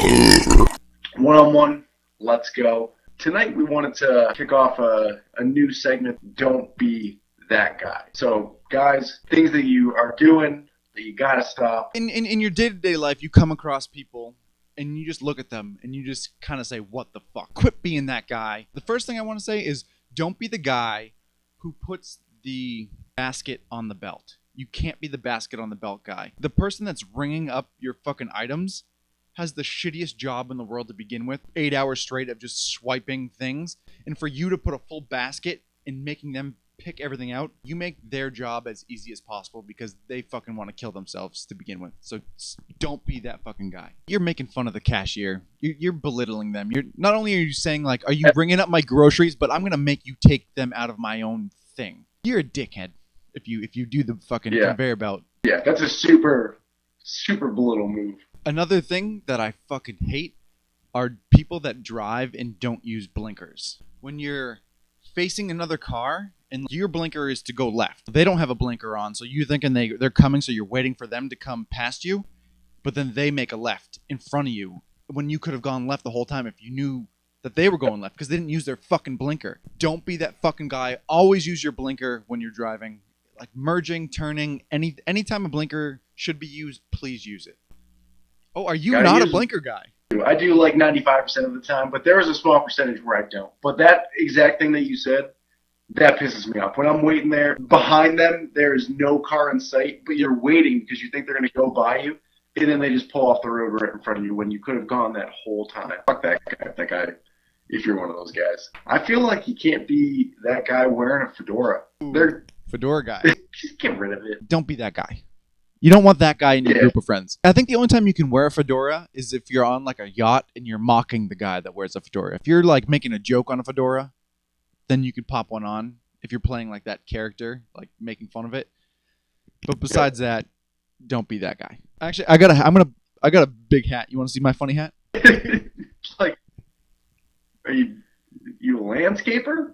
One-on-one, let's go. Tonight we wanted to kick off a new segment, Don't Be That Guy. So, guys, things that you are doing that you gotta stop. In your day-to-day life, you come across people and you just look at them and you just kind of say, what the fuck? Quit being that guy. The first thing I want to say is don't be the guy who puts the basket on the belt. You can't be the basket on the belt guy. The person that's ringing up your fucking items has the shittiest job in the world to begin with. 8 hours straight of just swiping things. And for you to put a full basket and making them pick everything out, you make their job as easy as possible because they fucking want to kill themselves to begin with. So don't be that fucking guy. You're making fun of the cashier. You're belittling them. You're not only are you saying like, are you bringing up my groceries, but I'm going to make you take them out of my own thing. You're a dickhead if you do the fucking conveyor belt. Yeah, that's a super belittle move. Another thing that I fucking hate are people that drive and don't use blinkers. When you're facing another car and your blinker is to go left, they don't have a blinker on, so you're thinking they're coming, so you're waiting for them to come past you, but then they make a left in front of you when you could have gone left the whole time if you knew that they were going left because they didn't use their fucking blinker. Don't be that fucking guy. Always use your blinker when you're driving. Like merging, turning, anytime a blinker should be used, please use it. Oh, are you not a blinker guy? I do like 95% of the time, but there is a small percentage where I don't. But that exact thing that you said, that pisses me off. When I'm waiting there, behind them, there is no car in sight, but you're waiting because you think they're going to go by you, and then they just pull off the road right in front of you when you could have gone that whole time. Fuck that guy, if you're one of those guys. I feel like you can't be that guy wearing a fedora. Fedora guy. Just get rid of it. Don't be that guy. You don't want that guy in your group of friends. I think the only time you can wear a fedora is if you're on like a yacht and you're mocking the guy that wears a fedora. If you're like making a joke on a fedora, then you could pop one on if you're playing like that character, like making fun of it. But besides that, don't be that guy. Actually, I got a big hat. You want to see my funny hat? Like, are you a landscaper?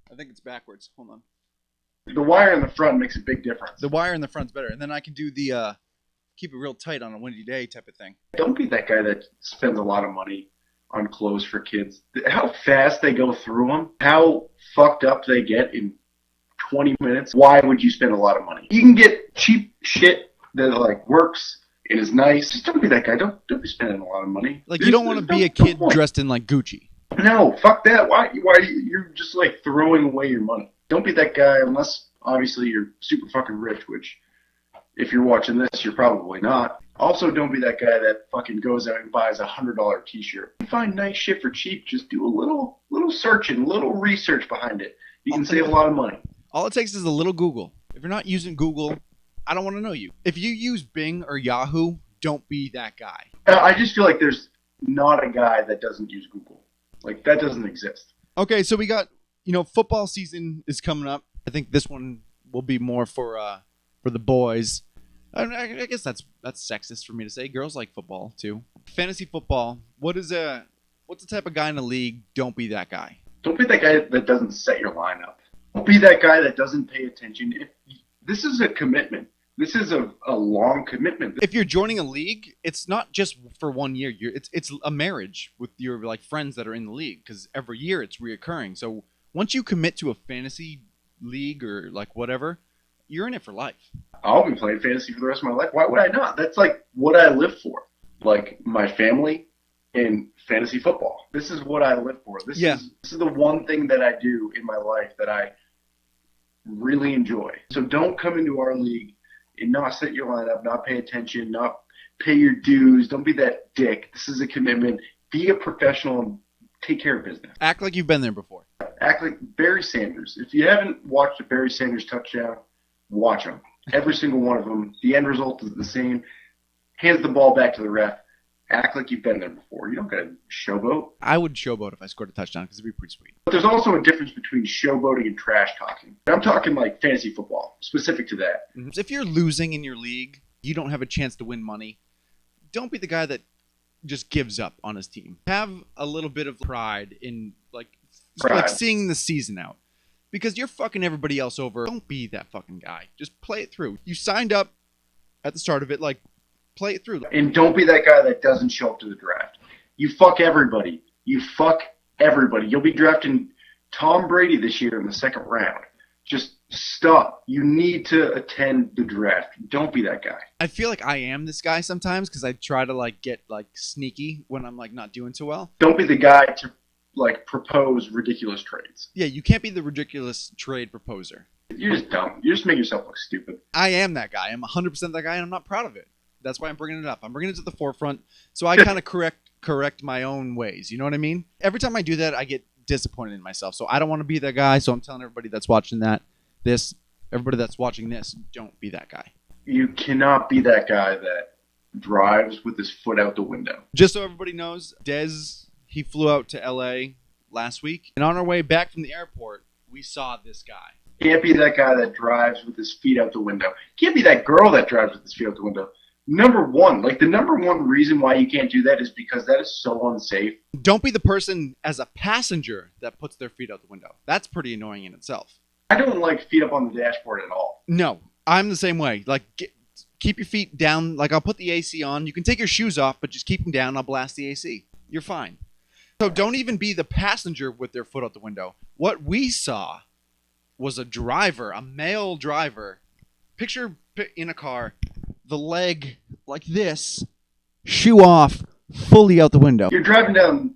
I think it's backwards. Hold on. The wire in the front makes a big difference. The wire in the front's better. And then I can do the keep it real tight on a windy day type of thing. Don't be that guy that spends a lot of money on clothes for kids. How fast they go through them, how fucked up they get in 20 minutes. Why would you spend a lot of money? You can get cheap shit that like works and is nice. Just don't be that guy. Don't be spending a lot of money. Like you don't want to be a kid dressed in like Gucci. No, fuck that. Why you're just like throwing away your money. Don't be that guy unless, obviously, you're super fucking rich, which, if you're watching this, you're probably not. Also, don't be that guy that fucking goes out and buys a $100 t-shirt. You find nice shit for cheap, just do a little searching, little research behind it. You can save a lot of money. All it takes is a little Google. If you're not using Google, I don't want to know you. If you use Bing or Yahoo, don't be that guy. I just feel like there's not a guy that doesn't use Google. Like, that doesn't exist. Okay, so we got... football season is coming up. I think this one will be more for the boys. I guess that's sexist for me to say. Girls like football too. Fantasy football. What's the type of guy in the league? Don't be that guy. Don't be that guy that doesn't set your lineup. Don't be that guy that doesn't pay attention. This is a commitment. This is a long commitment. If you're joining a league, it's not just for 1 year. It's a marriage with your like friends that are in the league because every year it's reoccurring. So once you commit to a fantasy league or like whatever, you're in it for life. I'll be playing fantasy for the rest of my life. Why would I not? That's like what I live for. Like my family and fantasy football. This is what I live for. This is the one thing that I do in my life that I really enjoy. So don't come into our league and not set your lineup, not pay attention, not pay your dues. Don't be that dick. This is a commitment. Be a professional and take care of business. Act like you've been there before. Act like Barry Sanders. If you haven't watched a Barry Sanders touchdown, watch them. Every single one of them. The end result is the same. Hands the ball back to the ref. Act like you've been there before. You don't got to showboat. I would showboat if I scored a touchdown because it'd be pretty sweet. But there's also a difference between showboating and trash talking. I'm talking like fantasy football, specific to that. If you're losing in your league, you don't have a chance to win money. Don't be the guy that just gives up on his team. Have a little bit of pride in like seeing the season out. Because you're fucking everybody else over. Don't be that fucking guy. Just play it through. You signed up at the start of it, like, play it through. And don't be that guy that doesn't show up to the draft. You fuck everybody. You fuck everybody. You'll be drafting Tom Brady this year in the second round. Just stop. You need to attend the draft. Don't be that guy. I feel like I am this guy sometimes because I try to like get like sneaky when I'm like not doing so well. Don't be the guy to like propose ridiculous trades. Yeah, you can't be the ridiculous trade proposer. You're just dumb. You just make yourself look stupid. I am that guy. I'm 100% that guy, and I'm not proud of it. That's why I'm bringing it up. I'm bringing it to the forefront so I kind of correct my own ways. You know what I mean? Every time I do that, I get disappointed in myself. So I don't want to be that guy. So I'm telling everybody that's watching everybody that's watching this, don't be that guy. You cannot be that guy that drives with his foot out the window. Just so everybody knows, Dez, he flew out to LA last week. And on our way back from the airport, we saw this guy. Can't be that guy that drives with his feet out the window. Can't be that girl that drives with his feet out the window. Number one reason why you can't do that is because that is so unsafe. Don't be the person as a passenger that puts their feet out the window. That's pretty annoying in itself. I don't like feet up on the dashboard at all. No, I'm the same way. Like, keep your feet down. Like, I'll put the AC on. You can take your shoes off, but just keep them down. I'll blast the AC. You're fine. So don't even be the passenger with their foot out the window. What we saw was a driver, a male driver. Picture in a car, the leg like this, shoe off, fully out the window. You're driving down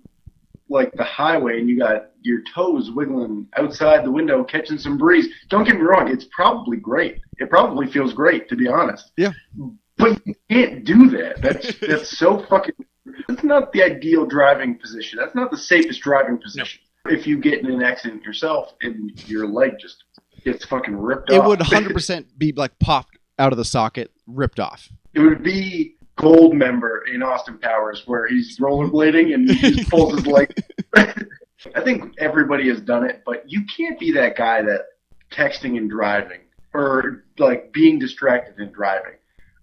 like the highway and you got your toes wiggling outside the window catching some breeze. Don't get me wrong, it's probably great. It probably feels great, to be honest. Yeah. But you can't do that. That's so fucking... That's not the ideal driving position. That's not the safest driving position. No. If you get in an accident yourself and your leg just gets fucking ripped off. It would 100% be like popped out of the socket, ripped off. It would be Gold Member in Austin Powers where he's rollerblading and he just pulls his leg. I think everybody has done it, but you can't be that guy that texting and driving or like being distracted and driving.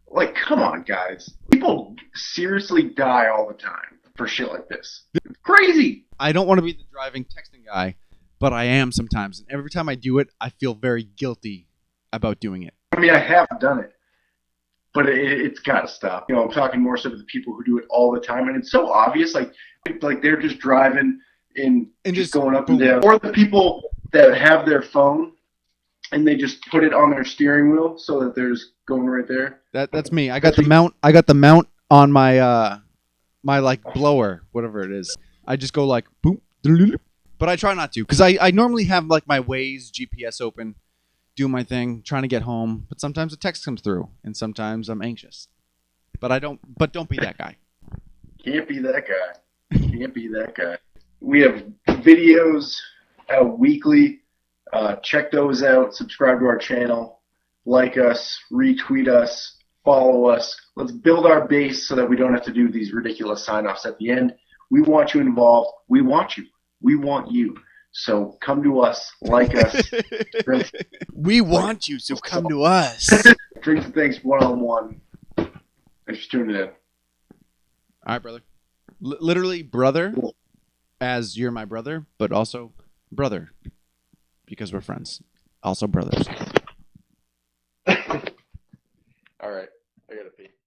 Like, come on, guys. People seriously die all the time for shit like this. It's crazy. I don't want to be the driving, texting guy, but I am sometimes. And every time I do it, I feel very guilty about doing it. I mean, I have done it, but it's got to stop. You know, I'm talking more so to the people who do it all the time, and it's so obvious. Like they're just driving and just going up and down. Or the people that have their phone and they just put it on their steering wheel so that there's going right there. That's me. I got the mount on my my like blower, whatever it is. I just go like boom, but I try not to because I normally have like my Waze GPS open, do my thing, trying to get home. But sometimes a text comes through, and sometimes I'm anxious. But don't be that guy. Can't be that guy. Can't be that guy. We have videos out weekly. Check those out. Subscribe to our channel. Like us. Retweet us. Follow us. Let's build our base so that we don't have to do these ridiculous sign-offs at the end. We want you involved. We want you. We want you. So come to us. Like us. We want you, so come to us. Drinks and Thanks one-on-one. Thanks for tuning in. All right, brother. Literally, brother, as you're my brother, but also brother, because we're friends. Also brothers.